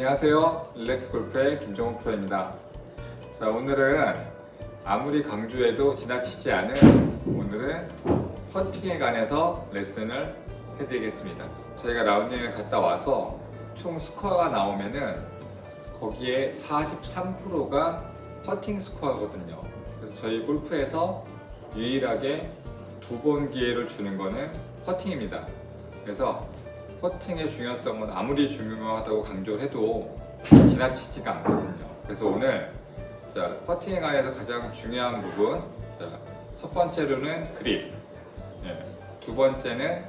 안녕하세요. 릴렉스 골프의 김종훈 프로입니다. 자, 오늘은 아무리 강조해도 지나치지 않은 오늘은 퍼팅에 관해서 레슨을 해드리겠습니다. 저희가 라운딩을 갔다 와서 총 스코어가 나오면은 거기에 43%가 퍼팅 스코어거든요. 그래서 저희 골프에서 유일하게 2번 기회를 주는 거는 퍼팅입니다. 그래서 퍼팅의 중요성은 아무리 중요하다고 강조를 해도 지나치지가 않거든요. 그래서 오늘 퍼팅에 관해서 가장 중요한 부분, 첫 번째로는 그립, 두 번째는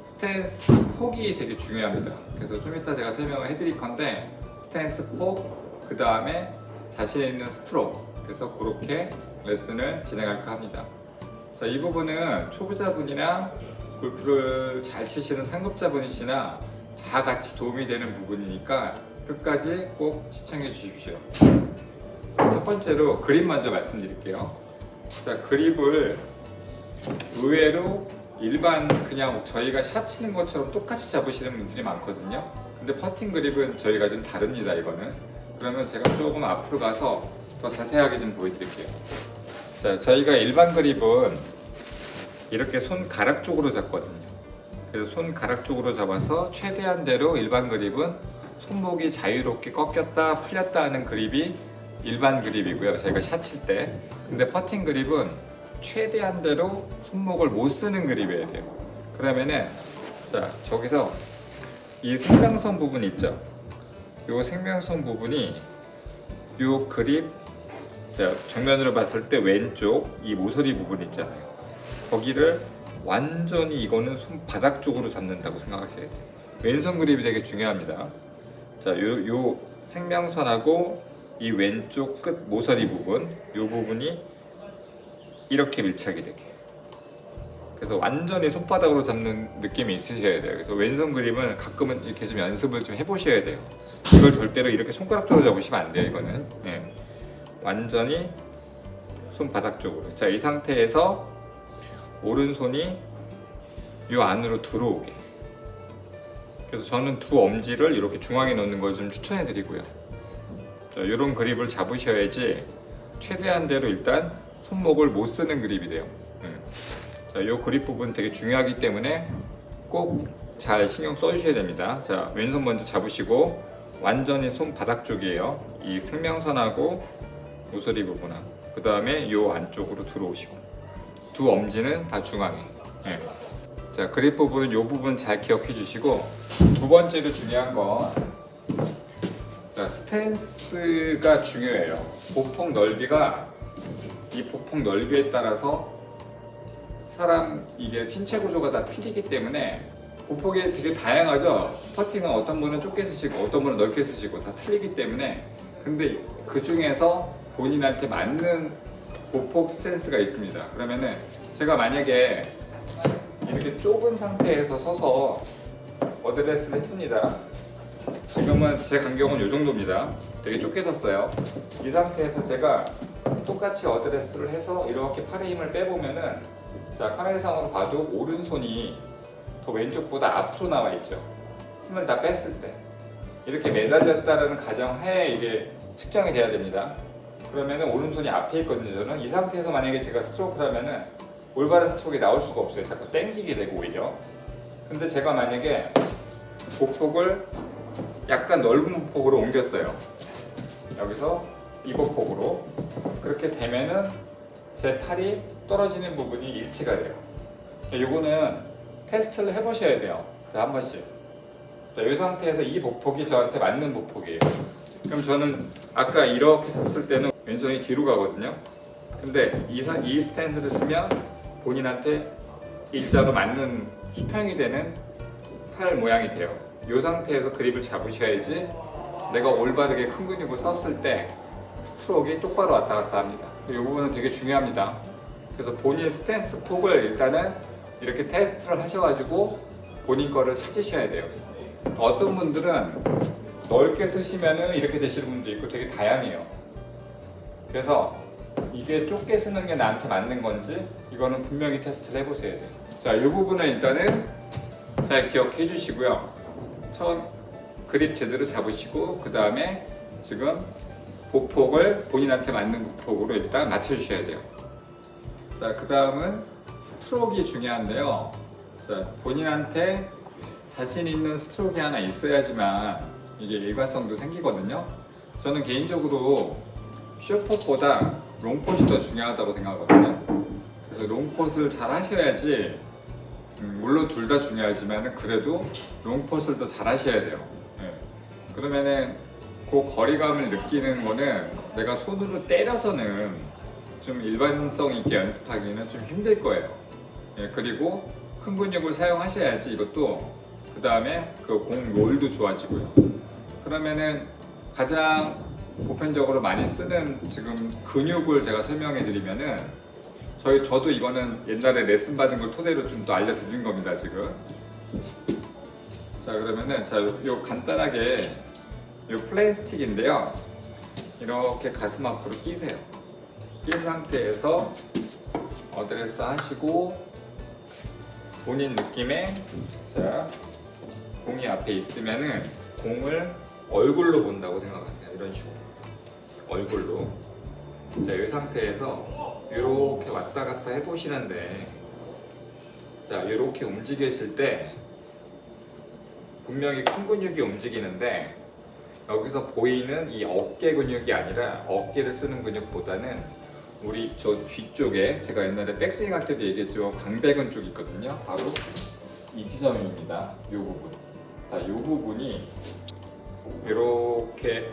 스탠스 폭이 되게 중요합니다. 그래서 좀 이따 제가 설명을 해드릴 건데, 스탠스 폭, 그 다음에 자신 있는 스트로크, 그래서 그렇게 레슨을 진행할까 합니다. 자, 이 부분은 초보자분이나 골프를 잘 치시는 상급자분이시나 다 같이 도움이 되는 부분이니까 끝까지 꼭 시청해 주십시오. 첫 번째로 그립 먼저 말씀드릴게요. 자, 그립을 의외로 일반 그냥 저희가 샷 치는 것처럼 똑같이 잡으시는 분들이 많거든요. 근데 퍼팅 그립은 저희가 좀 다릅니다. 이거는 그러면 제가 조금 앞으로 가서 더 자세하게 좀 보여드릴게요. 자, 저희가 일반 그립은 이렇게 손가락 쪽으로 잡거든요. 그래서 손가락 쪽으로 잡아서 최대한대로 일반 그립은 손목이 자유롭게 꺾였다 풀렸다 하는 그립이 일반 그립이고요. 저희가 샷 칠 때. 근데 퍼팅 그립은 최대한대로 손목을 못 쓰는 그립이어야 돼요. 그러면은 자, 저기서 이 생명선 부분 있죠? 이 생명선 부분이 이 그립 정면으로 봤을 때 왼쪽 이 모서리 부분 있잖아요. 거기를 완전히 이거는 손바닥 쪽으로 잡는다고 생각하셔야 돼요. 왼손 그립이 되게 중요합니다. 자, 요 생명선하고 이 왼쪽 끝 모서리 부분, 요 부분이 이렇게 밀착이 되게. 그래서 완전히 손바닥으로 잡는 느낌이 있으셔야 돼요. 그래서 왼손 그립은 가끔은 이렇게 좀 연습을 좀 해보셔야 돼요. 이걸 절대로 이렇게 손가락 쪽으로 잡으시면 안 돼요. 이거는 완전히 손바닥 쪽으로. 자, 이 상태에서 오른손이 이 안으로 들어오게. 그래서 저는 두 엄지를 이렇게 중앙에 넣는 걸 좀 추천해 드리고요. 이런 그립을 잡으셔야지 최대한대로 일단 손목을 못 쓰는 그립이 돼요. 자, 이 그립 부분 되게 중요하기 때문에 꼭 잘 신경 써주셔야 됩니다. 자, 왼손 먼저 잡으시고 완전히 손바닥 쪽이에요. 이 생명선하고 모서리 부분하고 그 다음에 이 안쪽으로 들어오시고 두 엄지는 다 중앙에. 자, 그립 부분은 이 부분 잘 기억해 주시고, 두 번째로 중요한 건 스탠스가 중요해요. 보폭 넓이가 이 보폭 넓이에 따라서 사람 이게 신체 구조가 다 틀리기 때문에 보폭이 되게 다양하죠. 퍼팅은 어떤 분은 좁게 쓰시고 어떤 분은 넓게 쓰시고 다 틀리기 때문에, 근데 그 중에서 본인한테 맞는 보폭 스탠스가 있습니다. 그러면은 제가 만약에 이렇게 좁은 상태에서 서서 어드레스를 했습니다. 지금은 제 간격은 이 정도입니다. 되게 좁게 섰어요. 이 상태에서 제가 똑같이 어드레스를 해서 이렇게 팔의 힘을 빼보면은, 자, 카메라상으로 봐도 오른손이 더 왼쪽보다 앞으로 나와 있죠. 힘을 다 뺐을 때 이렇게 매달렸다는 가정하에 이게 측정이 돼야 됩니다. 그러면은 오른손이 앞에 있거든요. 저는 이 상태에서 만약에 제가 스트로크를 하면은 올바른 스트로크가 나올 수가 없어요. 자꾸 땡기게 되고 오히려. 근데 제가 만약에 보폭을 약간 넓은 보폭으로 옮겼어요. 여기서 이 보폭으로. 그렇게 되면은 제 팔이 떨어지는 부분이 일치가 돼요. 요거는 테스트를 해보셔야 돼요. 자, 한 번씩. 자, 이 상태에서 이 보폭이 저한테 맞는 보폭이에요. 그럼 저는 아까 이렇게 섰을 때는 왼손이 뒤로 가거든요. 근데 이 스탠스를 쓰면 본인한테 일자로 맞는 수평이 되는 팔 모양이 돼요. 이 상태에서 그립을 잡으셔야지 내가 올바르게 큰 근육을 썼을 때 스트로크가 똑바로 왔다 갔다 합니다. 이 부분은 되게 중요합니다. 그래서 본인 스탠스 폭을 일단은 이렇게 테스트를 하셔가지고 본인 거를 찾으셔야 돼요. 어떤 분들은 넓게 쓰시면은 이렇게 되시는 분도 있고 되게 다양해요. 그래서 이게 좁게 쓰는 게 나한테 맞는 건지 이거는 분명히 테스트를 해보셔야 돼요. 자, 이 부분은 일단은 잘 기억해 주시고요. 처음 그립 제대로 잡으시고 그 다음에 지금 보폭을 본인한테 맞는 보폭으로 일단 맞춰주셔야 돼요. 자, 그 다음은 스트로크가 중요한데요. 자, 본인한테 자신 있는 스트로크 하나 있어야지만 이게 일관성도 생기거든요. 저는 개인적으로 숏풋보다 롱풋이 더 중요하다고 생각하거든요. 그래서 롱풋을 잘 하셔야지, 물론 둘 다 중요하지만 그래도 롱풋을 더 잘 하셔야 돼요. 네. 그러면은 그 거리감을 느끼는 거는 내가 손으로 때려서는 좀 일관성 있게 연습하기는 좀 힘들 거예요. 예, 그리고 큰 근육을 사용하셔야지 이것도 그 다음에 그 공 롤도 좋아지고요. 그러면은 가장 보편적으로 많이 쓰는 지금 근육을 제가 설명해 드리면은 저도 이거는 옛날에 레슨 받은 걸 토대로 좀 더 알려드린 겁니다 지금. 자, 그러면은 요 간단하게 요 플레이스틱인데요. 이렇게 가슴 앞으로 끼세요. 낀 상태에서 어드레스 하시고 본인 느낌에, 자, 공이 앞에 있으면은 공을 얼굴로 본다고 생각하세요. 이런 식으로 얼굴로. 자, 이 상태에서 이렇게 왔다 갔다 해보시는데, 자, 이렇게 움직이실 때 분명히 큰 근육이 움직이는데 여기서 보이는 이 어깨 근육이 아니라 어깨를 쓰는 근육보다는 우리 저 뒤쪽에, 제가 옛날에 백스윙 할 때도 얘기했지만 광배근 쪽 있거든요. 바로 이 지점입니다. 이 부분. 자, 이 부분이 이렇게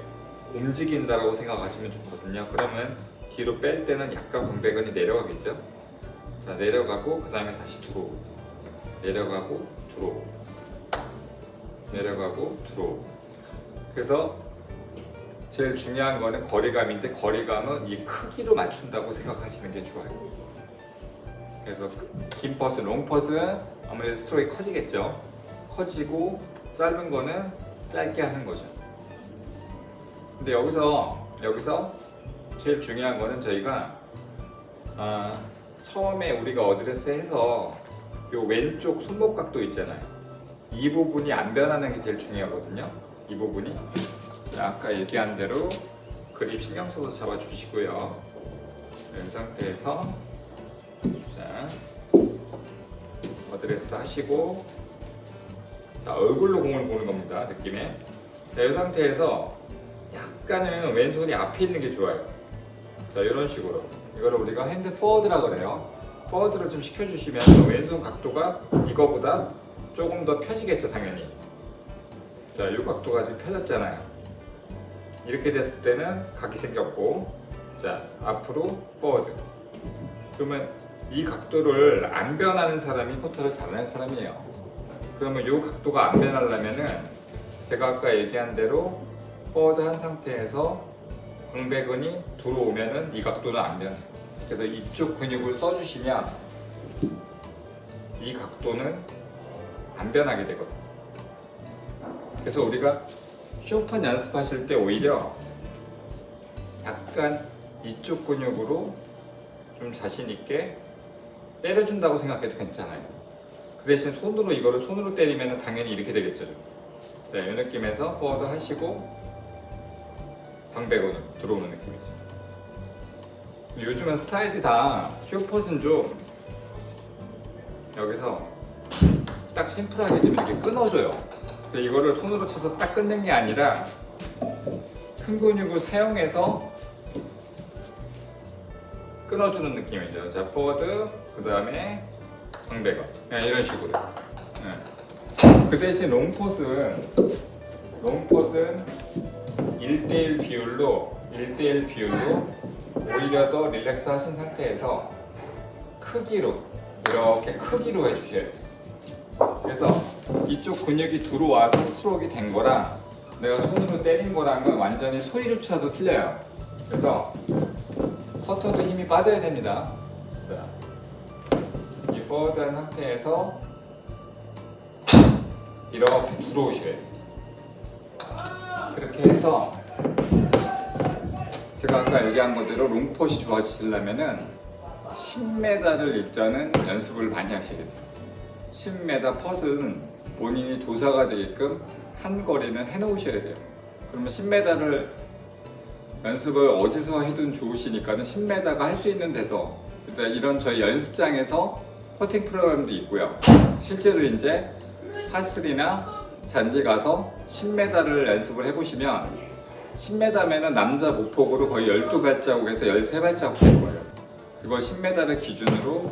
움직인다고 생각하시면 좋거든요. 그러면 뒤로 뺄 때는 약간 광배근이 내려가겠죠. 자, 내려가고 그 다음에 다시 들어오고, 내려가고 들어오고, 내려가고 들어오고. 그래서 제일 중요한 거는 거리감인데, 거리감은 이 크기로 맞춘다고 생각하시는 게 좋아요. 그래서 긴 퍼스, 롱 퍼스는 아무래도 스트로크가 커지겠죠. 커지고 짧은 거는 짧게 하는 거죠. 근데 여기서 제일 중요한 거는 저희가 처음에 우리가 어드레스 해서 요 왼쪽 손목 각도 있잖아요. 이 부분이 안 변하는 게 제일 중요하거든요. 이 부분이. 자, 아까 얘기한 대로 그립 신경 써서 잡아주시고요. 이 상태에서 자, 어드레스 하시고, 자, 얼굴로 공을 보는 겁니다. 느낌에. 자, 이 상태에서 약간은 왼손이 앞에 있는 게 좋아요. 자, 이런 식으로. 이거를 우리가 핸드 포워드라고 그래요. 포워드를 좀 시켜주시면 왼손 각도가 이거보다 조금 더 펴지겠죠, 당연히. 자, 이 각도가 지금 펴졌잖아요. 이렇게 됐을 때는 각이 생겼고, 자, 앞으로 포워드. 그러면 이 각도를 안 변하는 사람이 포터를 잘하는 사람이에요. 그러면 이 각도가 안 변하려면은 제가 아까 얘기한 대로 포워드 한 상태에서 광배근이 들어오면은 이 각도는 안 변해요. 그래서 이쪽 근육을 써주시면 이 각도는 안 변하게 되거든요. 그래서 우리가 쇼판 연습하실 때 오히려 약간 이쪽 근육으로 좀 자신 있게 때려준다고 생각해도 괜찮아요. 그 대신 이거를 손으로 때리면 당연히 이렇게 되겠죠. 자, 이 느낌에서 포워드 하시고 광배근으로 들어오는 느낌이죠. 요즘은 스타일이 다 숏풋은 좀 여기서 딱 심플하게 좀 이렇게 끊어줘요. 이거를 손으로 쳐서 딱 끊는 게 아니라 큰 근육을 사용해서 끊어주는 느낌이죠. 자, 포워드, 그 다음에 광배근. 그냥 이런 식으로. 그 대신 롱풋은 1대1 비율로 오히려 더 릴렉스 하신 상태에서 이렇게 크기로 해주셔야 돼요. 그래서 이쪽 근육이 들어와서 스트로크가 된 거랑 내가 손으로 때린 거랑은 완전히 소리조차도 틀려요. 그래서 퍼터도 힘이 빠져야 됩니다. 자, 이 포워드한 상태에서 이렇게 들어오셔야 돼요. 그렇게 해서 제가 아까 얘기한 것대로 롱풋이 좋아지시려면은 10m를 일단은 연습을 많이 하셔야 돼요. 10m 펫은 본인이 도사가 되게끔 한 거리는 해놓으셔야 돼요. 그러면 10m를 연습을 어디서 해도 좋으시니까는 10m가 할 수 있는 데서, 일단 이런 저희 연습장에서 퍼팅 프로그램도 있고요. 실제로 이제 파3나 잔디 가서 10m를 연습을 해보시면 10m면은 남자 목폭으로 거의 12발자국에서 13발자국 될 거예요. 그걸 10m를 기준으로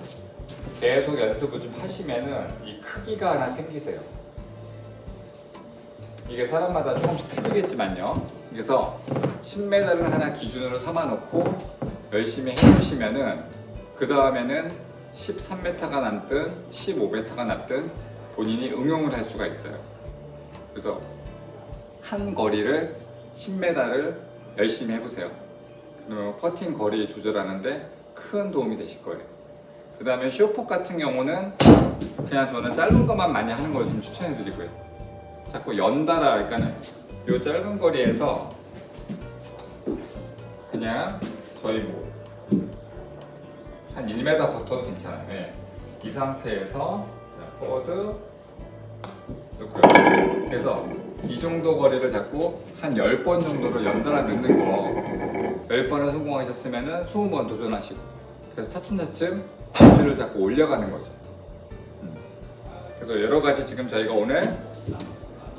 계속 연습을 좀 하시면은 이 크기가 하나 생기세요. 이게 사람마다 조금씩 틀리겠지만요. 그래서 10m를 하나 기준으로 삼아 놓고 열심히 해보시면은 그 다음에는 13m가 남든 15m가 남든 본인이 응용을 할 수가 있어요. 그래서 한 거리를 10m를 열심히 해보세요. 그러면 퍼팅 거리 조절하는데 큰 도움이 되실 거예요. 그 다음에 쇼폭 같은 경우는 그냥 저는 짧은 것만 많이 하는 걸 좀 추천해 드리고요. 자꾸 연달아, 그러니까는 이 짧은 거리에서 그냥 저희 뭐 한 1m 버텨도 괜찮아요. 네. 이 상태에서 자, 포워드 놓고요. 그래서 이 정도 거리를 잡고 한 10번 정도를 연달아 넣는 거 10번을 성공하셨으면 20번 도전하시고, 그래서 차츰차츰 기술을 자꾸 올려가는 거죠. 그래서 여러 가지 지금 저희가 오늘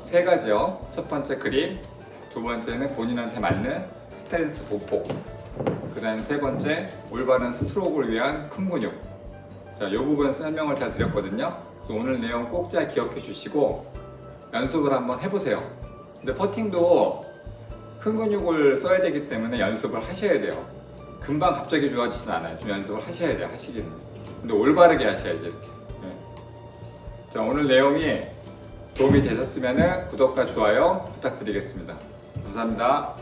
세 가지요. 첫 번째 그립, 두 번째는 본인한테 맞는 스탠스 보폭, 그 다음 세 번째 올바른 스트로크를 위한 큰 근육. 자, 이 부분 설명을 잘 드렸거든요. 그래서 오늘 내용 꼭 잘 기억해 주시고 연습을 한번 해보세요. 근데 퍼팅도 큰 근육을 써야 되기 때문에 연습을 하셔야 돼요. 금방 갑자기 좋아지진 않아요. 좀 연습을 하셔야 돼요. 하시기는. 근데 올바르게 하셔야지 이렇게. 네. 자, 오늘 내용이 도움이 되셨으면 구독과 좋아요 부탁드리겠습니다. 감사합니다.